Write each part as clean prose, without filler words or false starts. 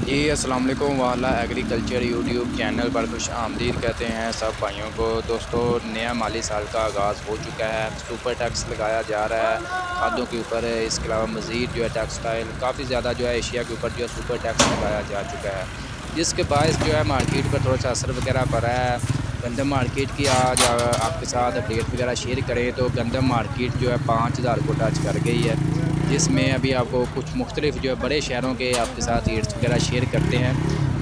جی السلام علیکم، والا ایگریکلچر یوٹیوب چینل پر خوش آمدید کہتے ہیں سب بھائیوں کو۔ دوستو، نیا مالی سال کا آغاز ہو چکا ہے، سپر ٹیکس لگایا جا رہا ہے کھادوں کے اوپر۔ اس کے علاوہ مزید جو ہے ٹیکسٹائل کافی زیادہ جو ہے اشیاء کے اوپر جو ہے سپر ٹیکس لگایا جا چکا ہے، جس کے باعث جو ہے مارکیٹ پر تھوڑا سا اثر وغیرہ پڑا ہے۔ گندم مارکیٹ کی آج آپ کے ساتھ اپڈیٹ وغیرہ شیئر کریں تو گندم مارکیٹ جو ہے 5000 کو ٹچ کر گئی ہے، جس میں ابھی آپ کو کچھ مختلف جو ہے بڑے شہروں کے آپ کے ساتھ ریٹس وغیرہ شیئر کرتے ہیں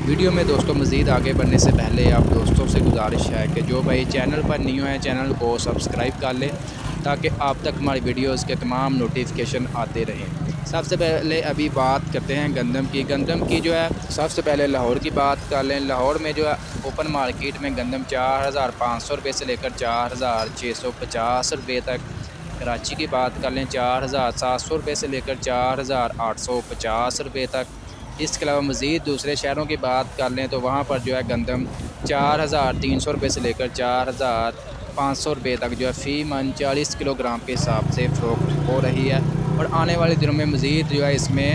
ویڈیو میں۔ دوستوں، مزید آگے بڑھنے سے پہلے آپ دوستوں سے گزارش ہے کہ جو بھائی چینل پر نیو ہیں چینل کو سبسکرائب کر لیں تاکہ آپ تک ہماری ویڈیوز کے تمام نوٹیفیکیشن آتے رہیں۔ سب سے پہلے ابھی بات کرتے ہیں گندم کی جو ہے سب سے پہلے لاہور کی بات کر لیں۔ لاہور میں جو ہے اوپن مارکیٹ میں گندم 4500 روپے سے لے کر 4650 روپے تک۔ کراچی کی بات کر لیں 4700 روپے سے لے کر 4850 روپے تک۔ اس کے علاوہ مزید دوسرے شہروں کی بات کر لیں تو وہاں پر جو ہے گندم 4300 روپے سے لے کر 4500 روپے تک جو ہے فی من 40 کلو گرام کے حساب سے فروخت ہو رہی ہے، اور آنے والے دنوں میں مزید جو ہے اس میں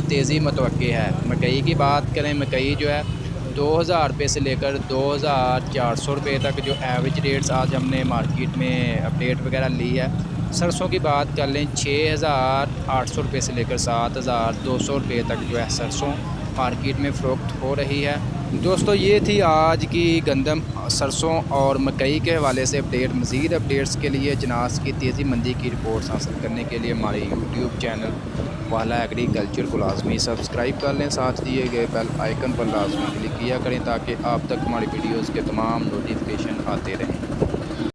تیزی متوقع ہے۔ مکئی کی بات کریں، مکئی جو ہے 2000 روپے سے لے کر 2400 روپے تک جو ایوریج ریٹس آج ہم نے مارکیٹ میں اپڈیٹ وغیرہ لی ہے۔ سرسوں کی بات کر لیں 6800 روپے سے لے کر 7200 روپے تک جو ہے سرسوں مارکیٹ میں فروخت ہو رہی ہے۔ دوستو، یہ تھی آج کی گندم، سرسوں اور مکئی کے حوالے سے اپڈیٹ۔ مزید اپڈیٹس کے لیے جناس کی تیزی مندی کی رپورٹس حاصل کرنے کے لیے ہمارے یوٹیوب چینل والا ایگریکلچر کو لازمی سبسکرائب کر لیں، ساتھ دیے گئے بیل آئیکن پر لازمی کلک کیا کریں تاکہ آپ تک ہماری ویڈیوز کے تمام نوٹیفیکیشن آتے رہیں۔